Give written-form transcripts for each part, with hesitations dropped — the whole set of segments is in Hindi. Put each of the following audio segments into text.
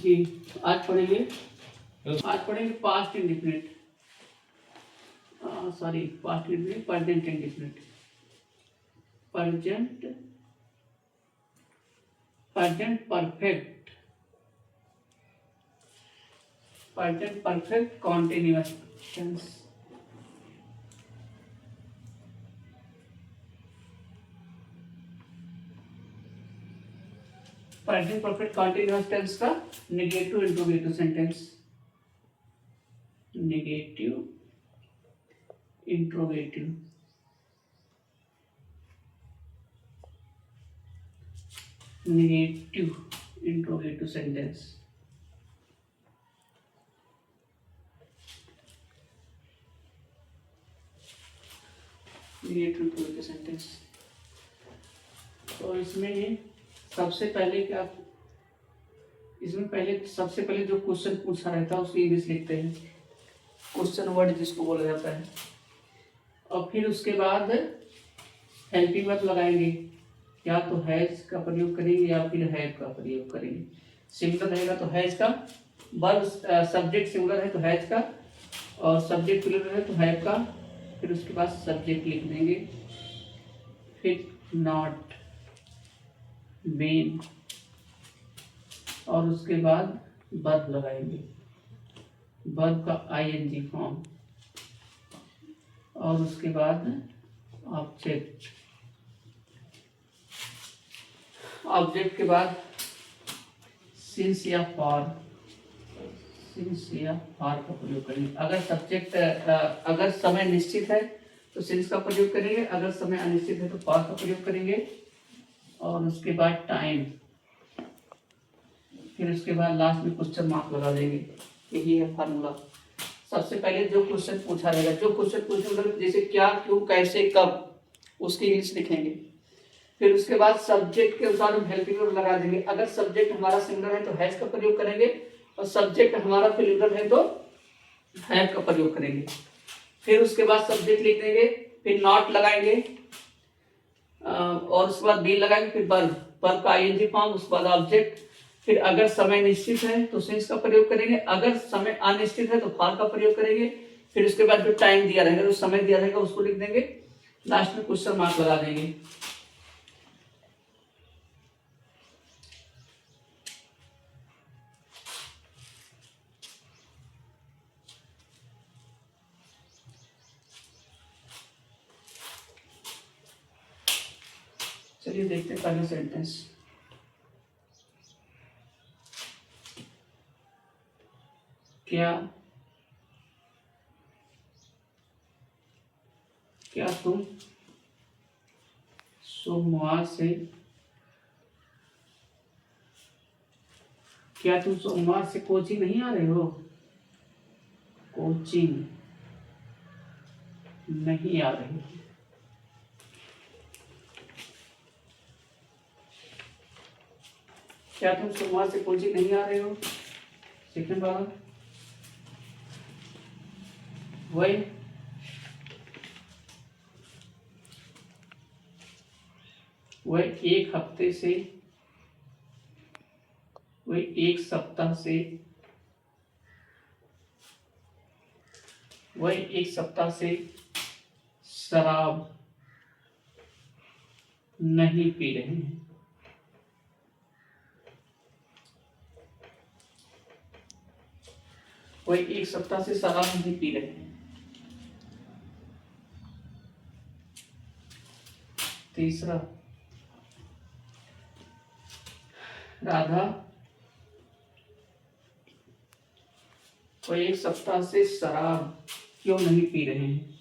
जी आज पढ़ेंगे past indefinite, sorry past indefinite, present indefinite, present perfect, present perfect continuous tense. Present perfect continuous tense का negative interrogative sentence, negative interrogative, negative interrogative sentence. Negative interrogative sentence. तो इसमें सबसे पहले सबसे पहले जो क्वेश्चन पूछा रहता है उसकी इंग्लिश लिखते हैं, क्वेश्चन वर्ड जिसको बोला जाता है, और फिर उसके बाद हेल्पिंग वर्ब लगाएंगे, या तो हैज का प्रयोग करेंगे या फिर हैव का प्रयोग करेंगे। सिंगुलर रहेगा तो हैज का, वर्ब सब्जेक्ट सिंगुलर है तो हैज का, और सब्जेक्ट प्लूरल है तो हैव का, फिर उसके बाद सब्जेक्ट लिख देंगे, फिर नॉट, बीन, और उसके बाद वर्ब लगाएंगे, वर्ब का आईएनजी फॉर्म, और उसके बाद ऑब्जेक्ट, ऑब्जेक्ट के बाद सिंस या फॉर, सिंस या फॉर का प्रयोग करेंगे। अगर सब्जेक्ट अगर समय निश्चित है तो सिंस का प्रयोग करेंगे, अगर समय अनिश्चित है तो फॉर का प्रयोग करेंगे, और उसके बाद टाइम, फिर उसके बाद लास्ट में क्वेश्चन मार्क लगा देंगे। यही है फार्मूला। सबसे पहले जो क्वेश्चन पूछा रहेगा, जो क्वेश्चन पूछेगा जैसे क्या, क्यों, कैसे, कब, उसकी इंग्लिश लिखेंगे। फिर उसके बाद सब्जेक्ट के अनुसार हम हेल्पिंग वर्ब लगा देंगे। अगर सब्जेक्ट हमारा सिंगुलर है तो हैज का प्रयोग करेंगे, और सब्जेक्ट हमारा प्लूरल है तो हैव का प्रयोग करेंगे। फिर उसके बाद सब्जेक्ट लिख देंगे, फिर नॉट लगाएंगे, और उसके बाद बी लगाएंगे, फिर वर्ब, वर्ब का आईएनजी फॉर्म, उसके बाद ऑब्जेक्ट। फिर अगर समय निश्चित है तो सिंस का प्रयोग करेंगे, अगर समय अनिश्चित है तो फॉर का प्रयोग करेंगे। फिर उसके बाद जो टाइम दिया रहेगा, जो समय दिया रहेगा उसको लिख देंगे, लास्ट में क्वेश्चन मार्क लगा देंगे। चलिए देखते हैं पहला सेंटेंस। क्या तुम सोमवार से कोचिंग नहीं आ रहे हो? कोचिंग नहीं आ रही हो। क्या तुम सोमवार से कोचिंग नहीं आ रहे हो? सेकंड वाला, वह एक सप्ताह से शराब नहीं पी रहे हैं। वह एक सप्ताह से शराब नहीं पी रहे हैं। तीसरा, राधा वह एक सप्ताह से शराब क्यों नहीं पी रहे हैं?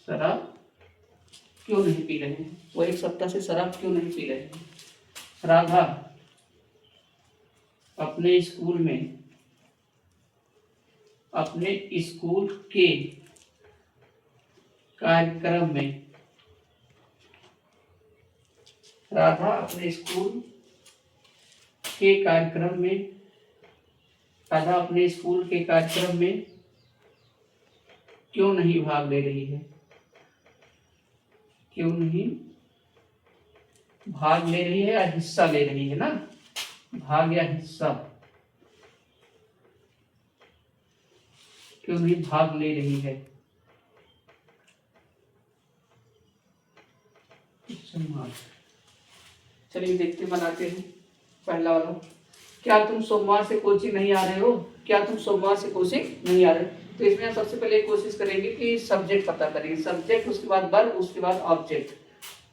शराब क्यों नहीं पी रहे हैं? वह एक सप्ताह से शराब क्यों नहीं पी रहे हैं? राधा अपने स्कूल के कार्यक्रम में, राधा अपने स्कूल के कार्यक्रम में क्यों नहीं भाग ले रही है? क्यों नहीं भाग ले रही है या हिस्सा ले रही है ना? भाग या हिस्सा क्यों नहीं भाग ले रही है? चलिए देखते बनाते हैं पहला वाला। क्या तुम सोमवार से कोचिंग नहीं आ रहे हो? क्या तुम सोमवार से कोचिंग नहीं आ रहे हो? तो इसमें हम सबसे पहले कोशिश करेंगे कि सब्जेक्ट पता करेंगे। सब्जेक्ट, उसके बाद वर्ब, उसके बाद ऑब्जेक्ट।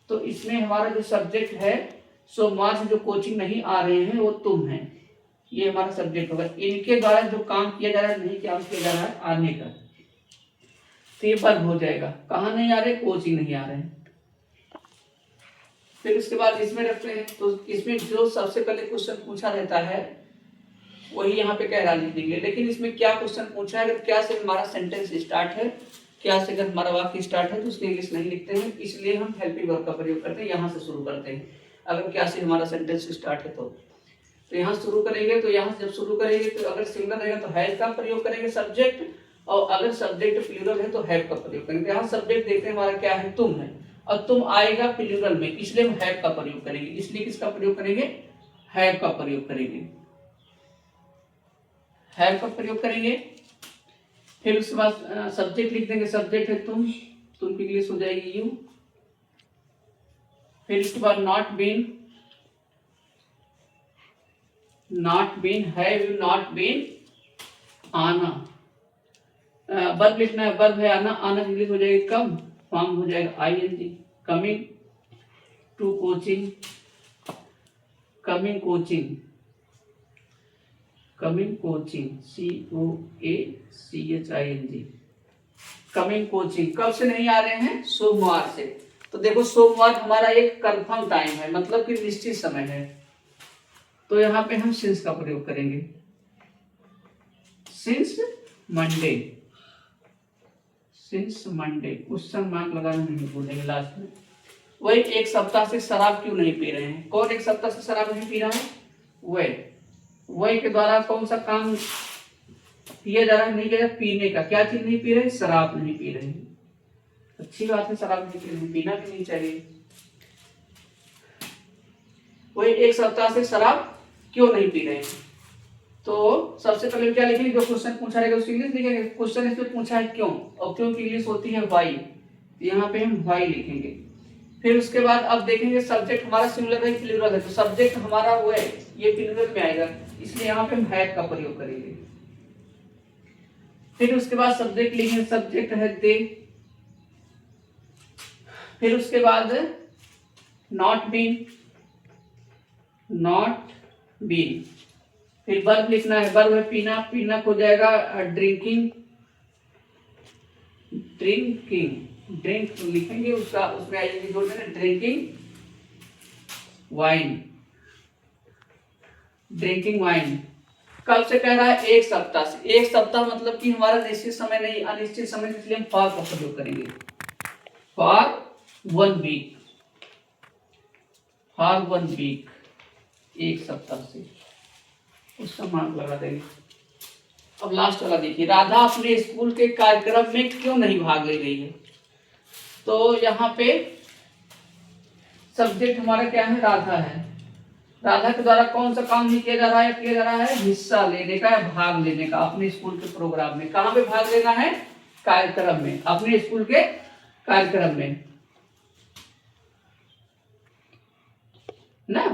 तो इसमें हमारा जो सब्जेक्ट है, सोमवार से जो कोचिंग नहीं आ रहे हैं वो तुम हैं, ये हमारा सब्जेक्ट होगा। इनके द्वारा जो काम किया जा रहा है, नहीं काम किया जा रहा है, आने का, तो ये वर्ब हो जाएगा। कहाँ नहीं आ रहे? कोचिंग नहीं आ रहे हैं। फिर उसके बाद इसमें रखते हैं, तो इसमें जो सबसे पहले क्वेश्चन पूछा रहता है वही यहाँ पे कह रहा लिख देंगे। लेकिन इसमें क्या क्वेश्चन पूछा है, अगर क्या से हमारा सेंटेंस स्टार्ट है, क्या से अगर हमारा वाक्य स्टार्ट है, तो उसमें इंग्लिश नहीं लिखते हैं, इसलिए हम हेल्पिंग वर्ब का प्रयोग करते हैं। यहाँ से शुरू करते हैं। अगर क्या से हमारा सेंटेंस स्टार्ट है तो यहाँ शुरू करेंगे। तो यहाँ से जब शुरू करेंगे तो अगर सिंगल रहेगा तो हैज का प्रयोग करेंगे सब्जेक्ट, और अगर सब्जेक्ट प्लूरल है तो हैव का प्रयोग करेंगे। यहाँ सब्जेक्ट देखते हैं हमारा क्या है, तुम है, और तुम आएगा प्लूरल में, इसलिए हम हैव का प्रयोग करेंगे। इसलिए किसका प्रयोग करेंगे? हैव का प्रयोग करेंगे, हैव का प्रयोग करेंगे। फिर उसके बाद सब्जेक्ट लिख देंगे। सब्जेक्ट है तुम की इंग्लिश हो जाएगी यू। फिर उसके बाद not been, have you not been, आना। वर्ब लिखना है, वर्ब है आना, आना इंग्लिश हो जाएगी कम, फॉर्म हो जाएगा ing. Coming to coaching, coming coaching, coming coaching, COACHING, coming coaching. कब से नहीं आ रहे हैं? सोमवार से। तो देखो सोमवार हमारा एक कंफर्म टाइम है, मतलब कि निश्चित समय है, तो यहाँ पे हम सिंस का प्रयोग करेंगे। Since Monday, since Monday, question mark लगाना नहीं भूलेंगे लास्ट में। वही एक सप्ताह से शराब क्यों नहीं पी रहे हैं? कौन एक सप्ताह से शराब नहीं पी रहा है? वही के द्वारा कौन सा काम किया जा रहा है? नहीं किया, पीने का। क्या चीज नहीं पी रहे? शराब नहीं पी रहे। अच्छी बात है, शराब नहीं पी रहे, पीना भी नहीं चाहिए। वही एक सप्ताह से शराब क्यों नहीं पी रहे हैं? तो सबसे पहले क्या लिखेंगे? जो क्वेश्चन पूछा रहेगा उसकी इंग्लिश लिखेंगे। क्वेश्चन इसमें पूछा है क्यों, और क्यों की इंग्लिश होती है वाई, यहाँ पे हम वाई लिखेंगे। फिर उसके बाद अब देखेंगे सब्जेक्ट हमारा सिंगुलर है प्लूरल है, तो सब्जेक्ट हमारा वो है, ये प्लूरल में आएगा, इसलिए यहाँ पे हम हैव का प्रयोग करेंगे। फिर उसके बाद सब्जेक्ट लिखेंगे, सब्जेक्ट है दे। फिर उसके बाद नॉट बीन, फिर वर्ब लिखना है, वर्ब है पीना, पीना हो जाएगा ड्रिंकिंग, ड्रिंक लिखेंगे, उसका उसमें आएगी जोड़ देना ड्रिंकिंग वाइन, कब से कह रहा है? एक सप्ताह से। एक सप्ताह मतलब कि हमारा निश्चित समय नहीं, अनिश्चित समय, इसलिए हम फॉर का प्रयोग करेंगे। फॉर 1 वीक, एक सप्ताह से, उसका मार्क लगा देंगे। अब लास्ट वाला देखिए, राधा अपने स्कूल के कार्यक्रम में क्यों नहीं भाग ले रही है? तो यहाँ पे सब्जेक्ट हमारा क्या है? राधा है। राधा के द्वारा कौन सा काम नहीं किया जा रहा है? किया जा रहा है हिस्सा लेने का या भाग लेने का अपने स्कूल के प्रोग्राम में। कहाँ पे भाग लेना है? कार्यक्रम में, अपने स्कूल के कार्यक्रम में ना,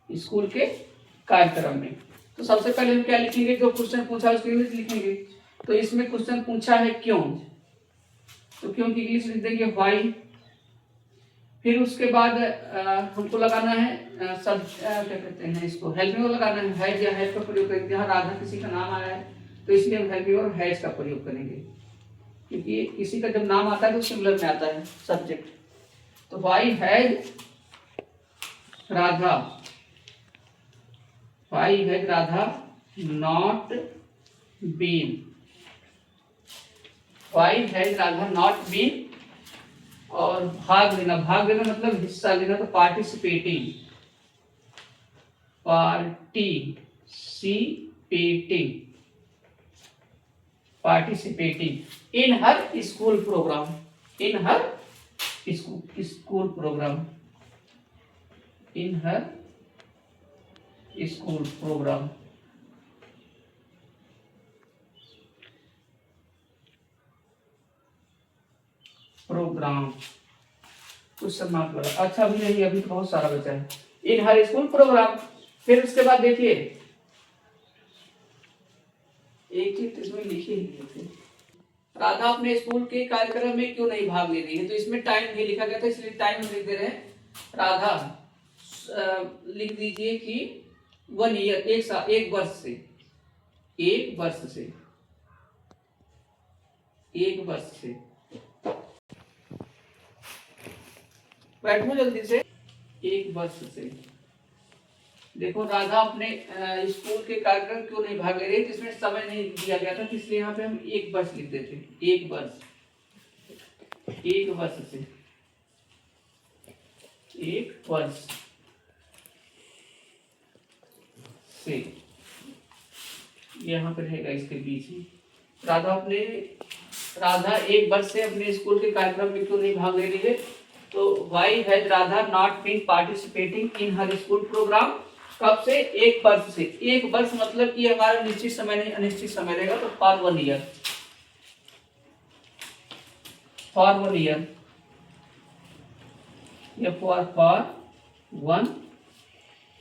स्कूल के कार्यक्रम में। तो सबसे पहले हम क्या लिखेंगे? जो क्वेश्चन पूछा है उसकी इंग्लिश लिखेंगे। तो इसमें क्वेश्चन पूछा है क्यों, तो क्यों की इंग्लिश लिख देंगे व्हाई। फिर उसके बाद हमको लगाना है क्या कहते हैं इसको, हेल्पिंग वर्ब लगाना है, हैज या हैव का प्रयोग करेंगे। यहाँ राधा किसी का नाम आया है तो इसलिए हम हेल्पिंग वर्ब हैज का प्रयोग करेंगे, क्योंकि किसी का जब नाम आता है तो सिंगुलर में आता है सब्जेक्ट। तो why has Radha, not been, why has Radha not been. और भाग लेना मतलब हिस्सा लेना, तो participating in her school program, school program. Program question mark लगा। अच्छा अभी नहीं, अभी तो बहुत सारा बचा है। इन हर स्कूल प्रोग्राम। फिर उसके बाद देखिए एक चीज इसमें लिखी नहीं थी, राधा अपने स्कूल के कार्यक्रम में क्यों नहीं भाग ले रही है, तो इसमें टाइम भी लिखा गया था इसलिए टाइम लिख दे रहे हैं। राधा लिख दीजिए कि 1 ईयर, एक साल, एक वर्ष से, एक वर्ष से, एक वर्ष से। बैठो जल्दी से। एक वर्ष से। देखो राधा अपने स्कूल के कार्यक्रम क्यों नहीं भाग ले रही, जिसमें समय नहीं दिया गया था, इसलिए यहाँ पे हम एक वर्ष लिख देते। एक वर्ष, एक वर्ष से, एक वर्ष से, यहाँ पे रहेगा इसके बीच में। राधा एक वर्ष से अपने स्कूल के कार्यक्रम में क्यों नहीं भाग ले रही है, तो why has Radha not been participating in her school program. कब से? एक वर्ष से। एक वर्ष मतलब कि हमारा निश्चित समय नहीं अनिश्चित समय रहेगा, तो फॉर 1 ईयर, फॉर 1 ईयर, या फॉर 1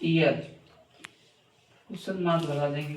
ईयर क्वेश्चन मार्क लगा देंगे।